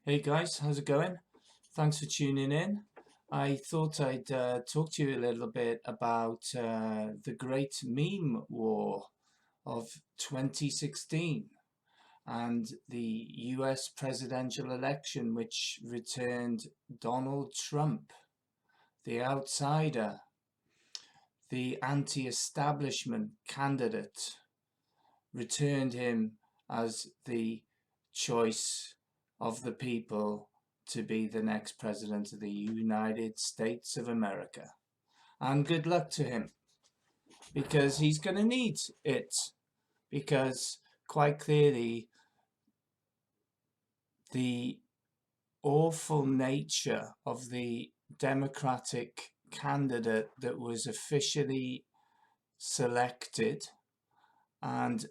Hey guys, how's it going? Thanks for tuning in. I thought I'd talk to you a little bit about the great meme war of 2016 and the US presidential election, which returned Donald Trump, the outsider, the anti-establishment candidate, returned him as the choice of the people to be the next president of the United States of America. And good luck to him, because he's going to need it, because quite clearly the awful nature of the Democratic candidate that was officially selected and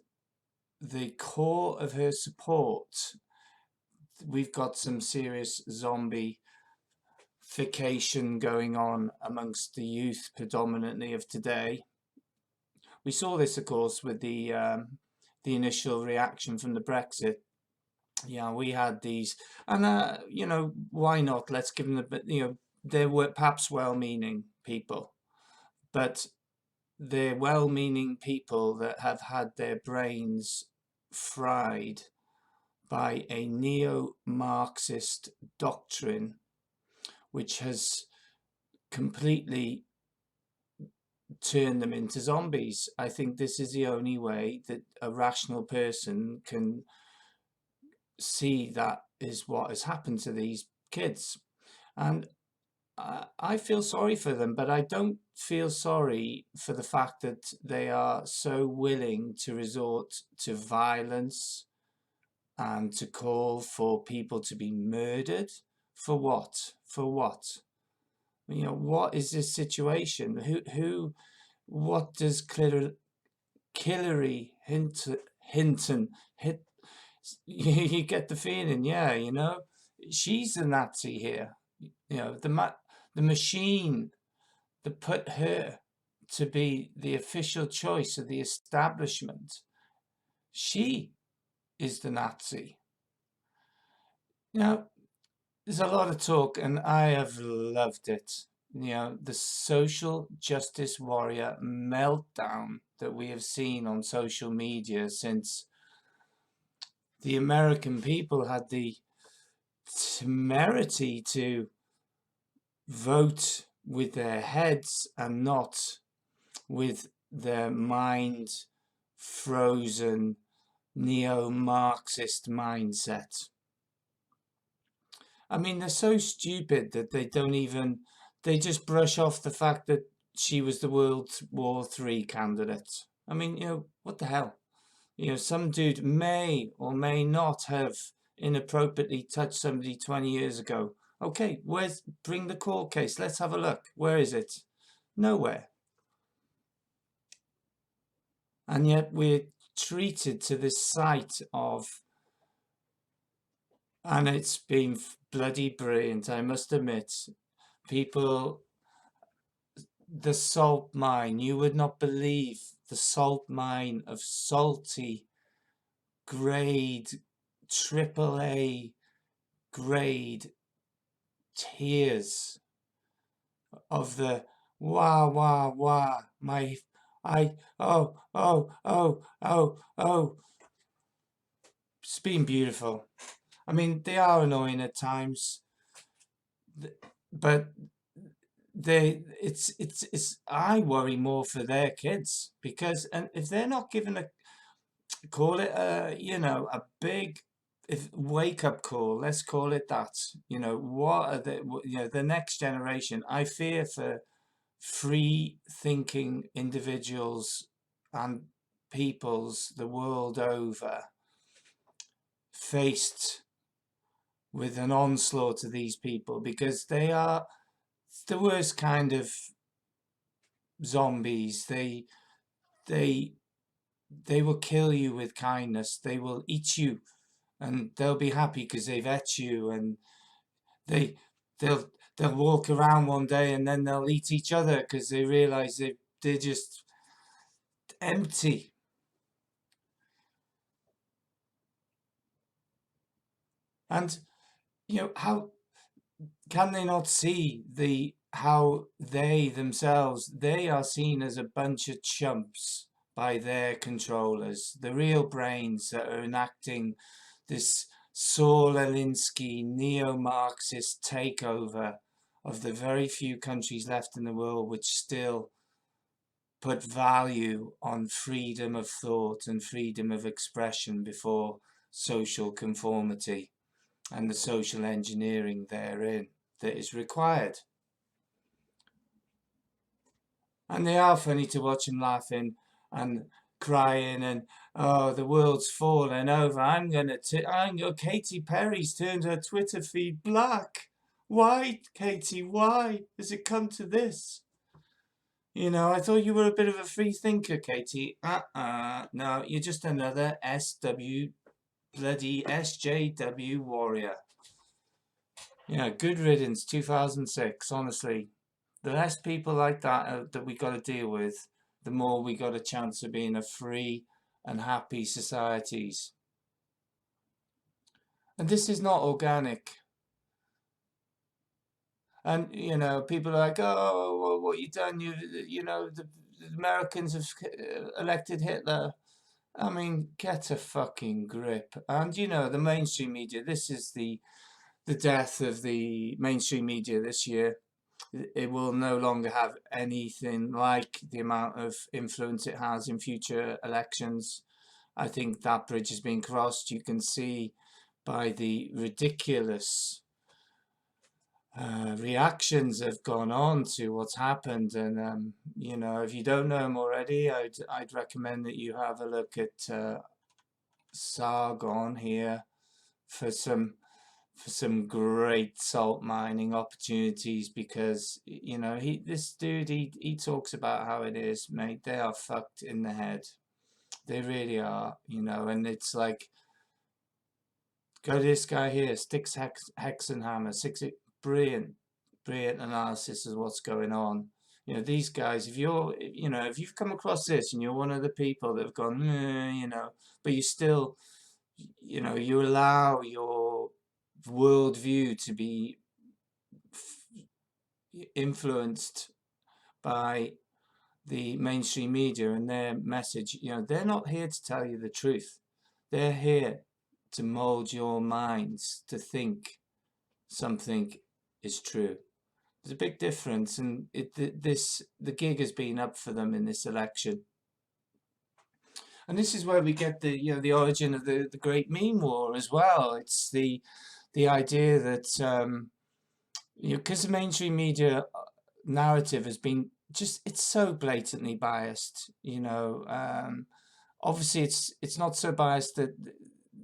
the core of her support, we've got some serious zombification going on amongst the youth predominantly of today. We saw this, of course, with the initial reaction from the Brexit. Yeah, we had these, and why not? Let's give them the, they were perhaps well-meaning people, but they're well-meaning people that have had their brains fried by a neo-Marxist doctrine which has completely turned them into zombies. I think this is the only way that a rational person can see that is what has happened to these kids. And I feel sorry for them, but I don't feel sorry for the fact that they are so willing to resort to violence and to call for people to be murdered. For what? For what? What is this situation? What does Hillary Hinton, you get the feeling, yeah, she's the Nazi here. The machine that put her to be the official choice of the establishment, she is the Nazi. There's a lot of talk, and I have loved it. The social justice warrior meltdown that we have seen on social media since the American people had the temerity to vote with their heads and not with their mind frozen neo-Marxist mindset. I mean, they're so stupid that they just brush off the fact that she was the World War III candidate. I mean, what the hell? Some dude may or may not have inappropriately touched somebody 20 years ago. Okay, bring the court case. Let's have a look. Where is it? Nowhere. And yet we're treated to this sight of, and it's been bloody brilliant, I must admit. People, the salt mine, you would not believe the salt mine of salty grade, AAA grade tears of the wah wah wah oh. It's been beautiful. I mean, they are annoying at times, but I worry more for their kids, because and if they're not given call it a big wake up call, let's call it that. What are the next generation? I fear for free thinking individuals and peoples the world over faced with an onslaught of these people, because they are the worst kind of zombies. They will kill you with kindness. They will eat you, and they'll be happy because they've ate you, and they'll walk around one day and then they'll eat each other because they realize they're just empty. And how can they not see how they themselves, they are seen as a bunch of chumps by their controllers, the real brains that are enacting this Saul Alinsky neo-Marxist takeover of the very few countries left in the world which still put value on freedom of thought and freedom of expression before social conformity and the social engineering therein that is required. And they are funny to watch them laughing and crying and, oh, the world's falling over. I'm gonna Katy Perry's turned her Twitter feed black. Why, Katy? Why has it come to this? I thought you were a bit of a free thinker, Katy. No, you're just another bloody SJW warrior. Yeah, good riddance, 2006, honestly. The less people like that that we got to deal with, the more we got a chance of being a free and happy societies. And this is not organic. And, people are like, oh, well, what you done? The Americans have elected Hitler. I mean, get a fucking grip. And, the mainstream media, this is the death of the mainstream media this year. It will no longer have anything like the amount of influence it has in future elections. I think that bridge has been crossed. You can see by the ridiculous reactions have gone on to what's happened. And, if you don't know them already, I'd recommend that you have a look at Sargon here for some great salt mining opportunities, because this dude he talks about how it is, mate. They are fucked in the head. They really are, and it's like, go to this guy here, Sticks Hexenhammer, brilliant analysis of what's going on. These guys, if you've come across this and you're one of the people that have gone, but you still, you allow your worldview to be influenced by the mainstream media and their message. They're not here to tell you the truth. They're here to mold your minds to think something is true. There's a big difference, and the gig has been up for them in this election. And this is where we get the origin of the great meme war as well. It's the idea that because the mainstream media narrative has been it's so blatantly biased. Obviously it's not so biased that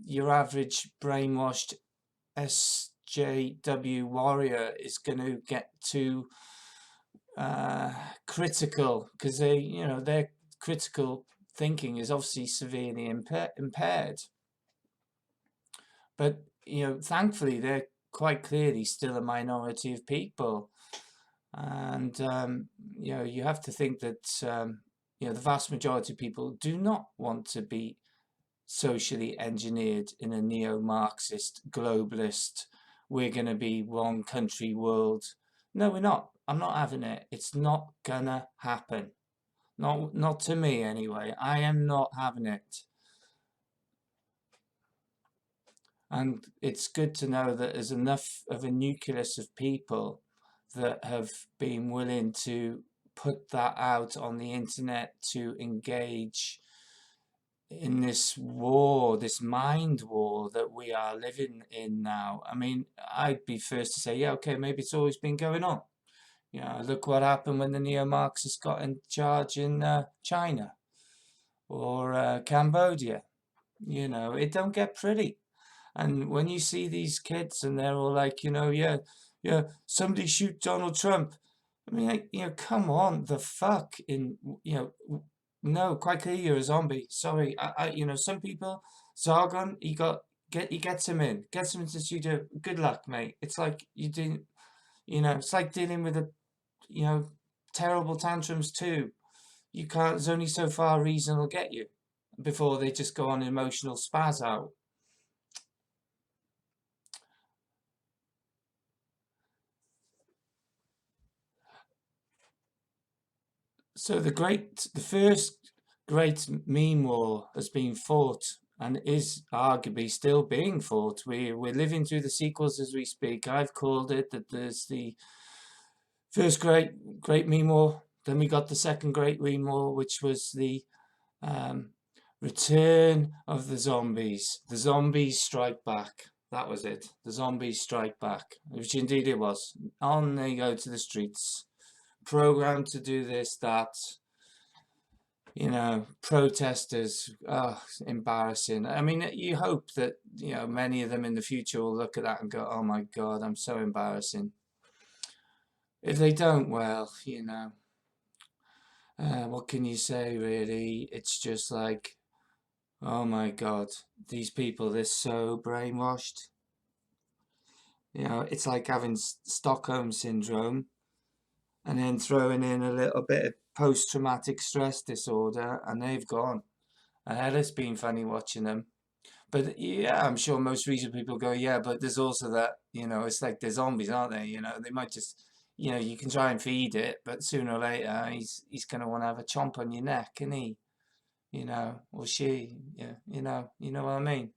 your average brainwashed SJW warrior is going to get too critical, because their critical thinking is obviously severely impaired. But thankfully they're quite clearly still a minority of people, and you have to think that the vast majority of people do not want to be socially engineered in a neo-Marxist globalist, we're going to be one country world. No, we're not. I'm not having it. It's not gonna happen. Not to me anyway. I am not having it. And it's good to know that there's enough of a nucleus of people that have been willing to put that out on the internet to engage in this war, this mind war that we are living in now. I mean, I'd be first to say, yeah, okay, maybe it's always been going on. Look what happened when the Neo-Marxists got in charge in China or Cambodia. It don't get pretty. And when you see these kids and they're all like, yeah, somebody shoot Donald Trump. I mean, like, come on, the fuck no, quite clearly you're a zombie. Sorry, some people, Sargon, he gets him into the studio. Good luck, mate. It's like you didn't, it's like dealing with terrible tantrums too. You can't. There's only so far reason will get you before they just go on an emotional spaz out. So the first great meme war has been fought and is arguably still being fought. We're living through the sequels as we speak. I've called it that there's the first great meme war. Then we got the second great meme war, which was the um, return of the zombies. The zombies strike back. That was it. The zombies strike back, which indeed it was. On they go to the streets, programmed to do this, that. Protesters, embarrassing. I mean, you hope that, many of them in the future will look at that and go, oh my God, I'm so embarrassing. If they don't, well, what can you say, really? It's just like, oh my God, these people, they're so brainwashed. It's like having Stockholm syndrome and then throwing in a little bit of post-traumatic stress disorder, and they've gone. And it's been funny watching them. But yeah, I'm sure most reasonable people go, yeah, but there's also that, it's like they're zombies, aren't they? They might just, you can try and feed it, but sooner or later he's going to want to have a chomp on your neck, isn't he? Or she, yeah, you know what I mean?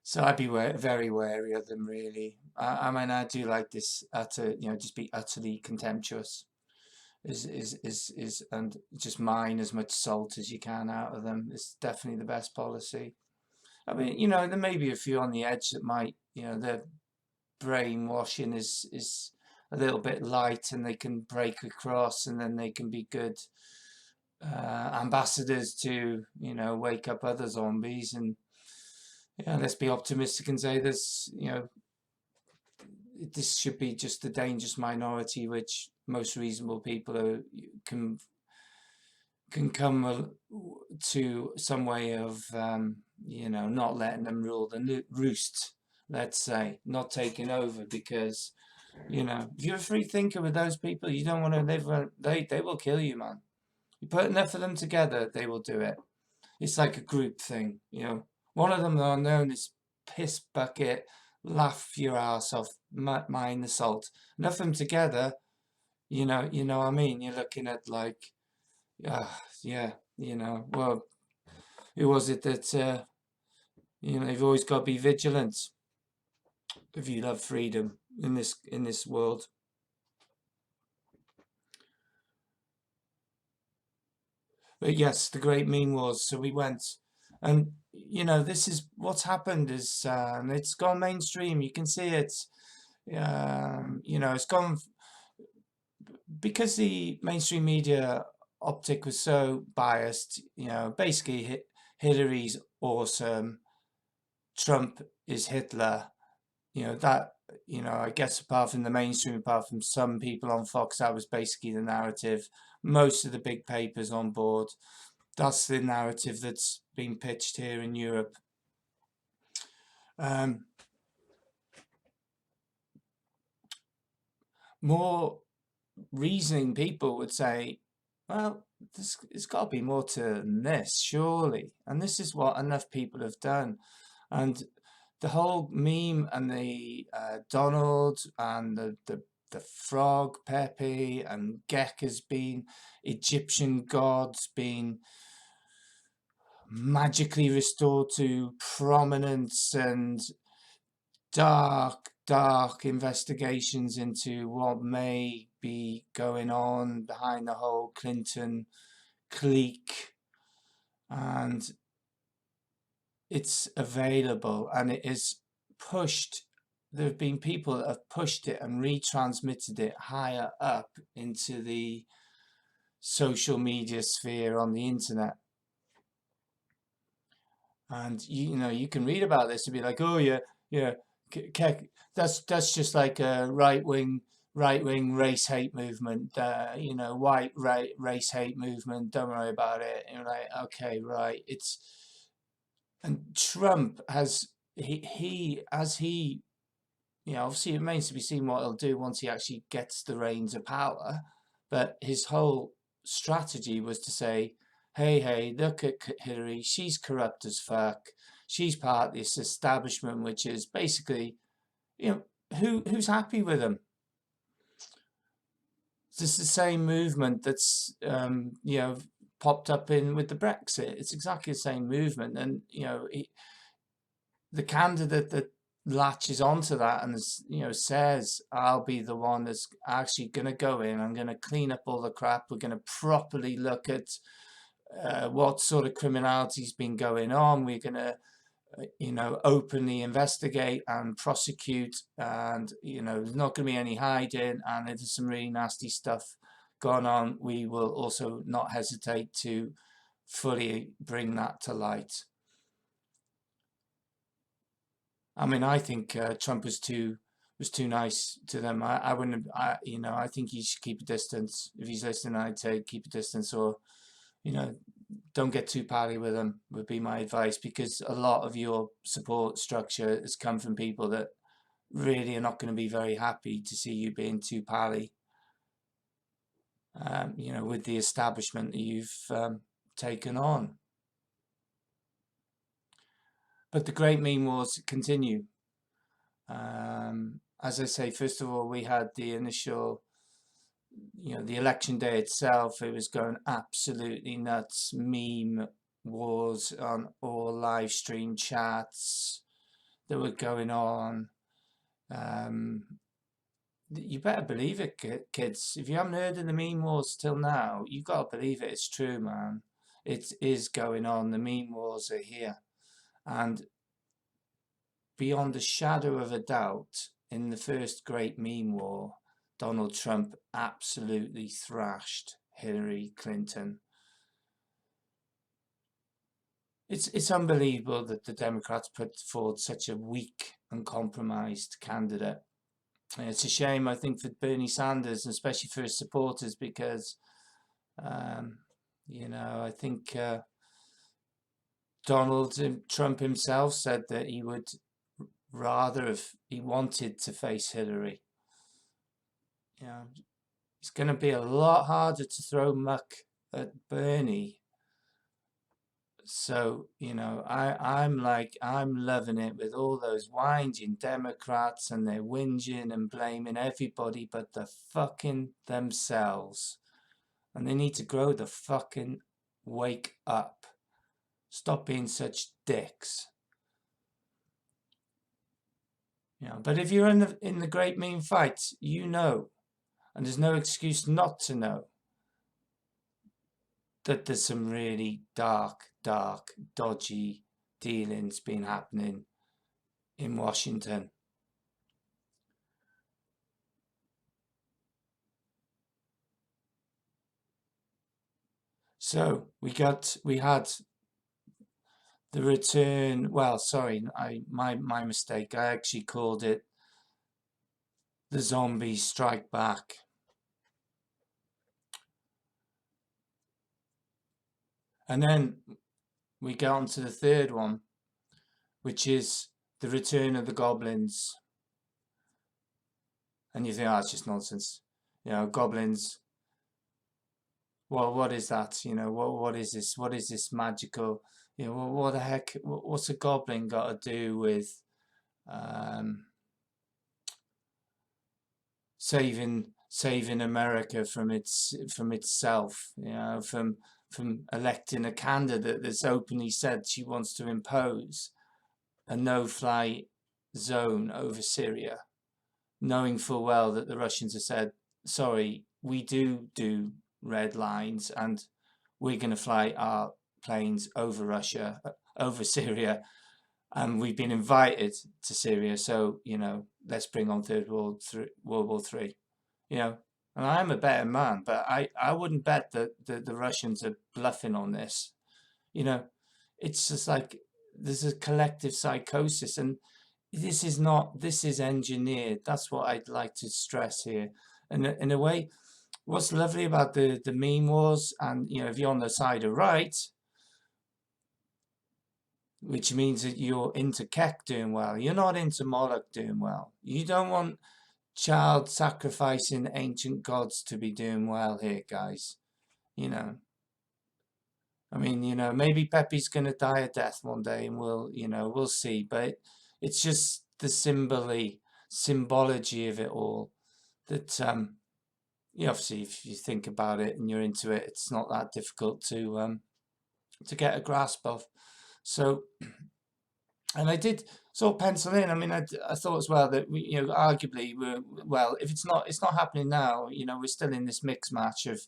So I'd be very wary of them, really. I mean, I do like this just be utterly contemptuous. Is and just mine as much salt as you can out of them. It's definitely the best policy. I mean, there may be a few on the edge that might, their brainwashing is a little bit light and they can break across and then they can be good ambassadors to, wake up other zombies. And let's be optimistic and say this should be just the dangerous minority, which most reasonable people can come to some way of, not letting them rule the roost, let's say, not taking over, because, if you're a free thinker with those people, you don't want to live, they will kill you, man. You put enough of them together, they will do it. It's like a group thing, One of them are known as piss bucket, laugh your ass off, mind the salt. Enough of them together, you know what I mean? You're looking at like, yeah, well, who was it that, you've always got to be vigilant if you love freedom in this world. But yes, the great meme was, so we went, and this is what's happened is it's gone mainstream. You can see it. It's gone because the mainstream media optic was so biased. Basically Hillary's awesome, Trump is Hitler. I guess apart from the mainstream, apart from some people on Fox, that was basically the narrative. Most of the big papers on board, that's the narrative that's been pitched here in Europe. More reasoning people would say, well, there's got to be more to than this, surely. And this is what enough people have done. And the whole meme and the Donald and the frog Pepe and Gek has been Egyptian gods being magically restored to prominence, and dark investigations into what may be going on behind the whole Clinton clique, and it's available and it is pushed. There have been people that have pushed it and retransmitted it higher up into the social media sphere on the internet. And you can read about this and be like, oh yeah, that's just like a right wing race hate movement, white race hate movement. Don't worry about it. And you're like, okay, right. And Trump has obviously it remains to be seen what he'll do once he actually gets the reins of power. But his whole strategy was to say, hey, look at Hillary, she's corrupt as fuck. She's part of this establishment, which is basically, who's happy with him? It's the same movement that's popped up in with the Brexit. It's exactly the same movement, and the candidate that latches onto that and says, I'll be the one that's actually going to go in, I'm going to clean up all the crap, we're going to properly look at what sort of criminality's been going on, we're going to openly investigate and prosecute, and there's not going to be any hiding, and if there's some really nasty stuff going on, we will also not hesitate to fully bring that to light. I mean, I think Trump was too nice to them. I wouldn't. I think he should keep a distance. If he's listening, I'd say keep a distance, or don't get too pally with him. Would be my advice, because a lot of your support structure has come from people that really are not going to be very happy to see you being too pally. With the establishment that you've taken on. But the great meme wars continue. As I say, first of all, we had the initial, the election day itself, it was going absolutely nuts. Meme wars on all live stream chats that were going on. You better believe it, kids. If you haven't heard of the meme wars till now, you've got to believe it. It's true, man. It is going on. The meme wars are here. And beyond a shadow of a doubt, in the first great meme war, Donald Trump absolutely thrashed Hillary Clinton. It's unbelievable that the Democrats put forward such a weak and compromised candidate. And it's a shame, I think, for Bernie Sanders, and especially for his supporters, because, I think Donald Trump himself said that he would rather he wanted to face Hillary. It's going to be a lot harder to throw muck at Bernie. So, I'm loving it with all those whinging Democrats, and they're whinging and blaming everybody but the fucking themselves. And they need to grow the fucking wake up. Stop being such dicks. But if you're in the great meme fight, and there's no excuse not to know, that there's some really dark, dodgy dealings been happening in Washington. So we had the return. Well, sorry, my mistake. I actually called it the Zombies Strike Back. And then we get on to the third one, which is the return of the goblins. And you think, oh, it's just nonsense. Goblins. Well, what is that? What is this? What is this magical? What the heck? What's a goblin got to do with saving America from itself? From electing a candidate that's openly said she wants to impose a no-fly zone over Syria, knowing full well that the Russians have said, sorry, we do red lines, and we're going to fly our planes over Russia, over Syria, and we've been invited to Syria, so let's bring on World War III. And I'm a betting man, but I wouldn't bet that the Russians are bluffing on this. It's just like there's a collective psychosis, and this is engineered. That's what I'd like to stress here. And in a way, what's lovely about the meme wars, and if you're on the side of right, which means that you're into Kek doing well, you're not into Moloch doing well. You don't want child sacrificing ancient gods to be doing well here, guys. I mean, maybe Pepe's gonna die a death one day, and we'll see. But it's just the symbology of it all that obviously, if you think about it and you're into it, it's not that difficult to get a grasp of. So, and I did sort of pencil in. I mean, I thought as well that arguably, well, if it's not happening now. We're still in this mix match of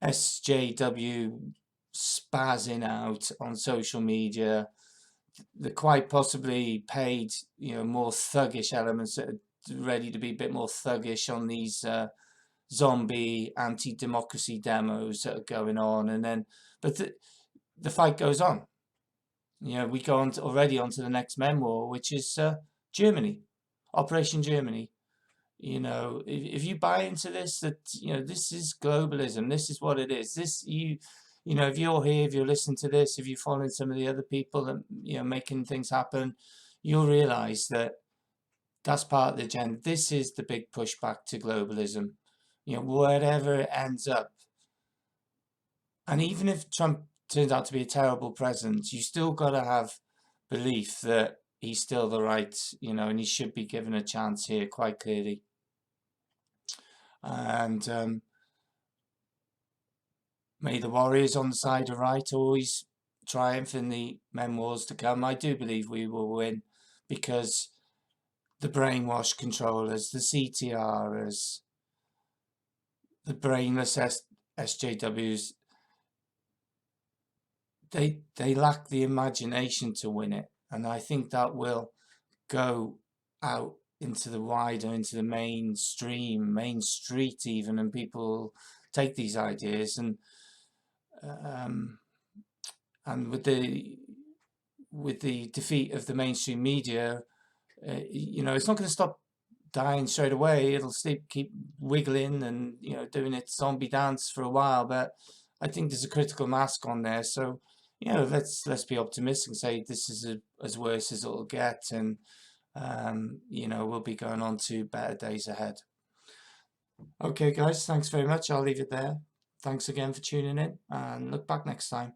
SJW spazzing out on social media. The quite possibly paid, more thuggish elements that are ready to be a bit more thuggish on these zombie anti-democracy demos that are going on, and then, but the fight goes on. We go on already onto the next memoir, which is Germany, Operation Germany. If you buy into this, that this is globalism, this is what it is. This if you're here, if you're listening to this, if you're following some of the other people that making things happen, you'll realize that that's part of the agenda. This is the big pushback to globalism. Wherever it ends up, and even if Trump turns out to be a terrible president, you still got to have belief that he's still the right, and he should be given a chance here quite clearly. And may the warriors on the side of right always triumph in the memoirs to come. I do believe we will win, because the brainwash controllers, the CTRs, the brainless SJWs, they lack the imagination to win it. And I think that will go out into the mainstream, main street even, and people take these ideas and with the defeat of the mainstream media, it's not going to stop dying straight away. It'll keep wiggling and doing its zombie dance for a while, but I think there's a critical mass on there. So let's be optimistic and say this is as worse as it'll get, and we'll be going on to better days ahead. Okay, guys, thanks very much. I'll leave it there. Thanks again for tuning in, and look back next time.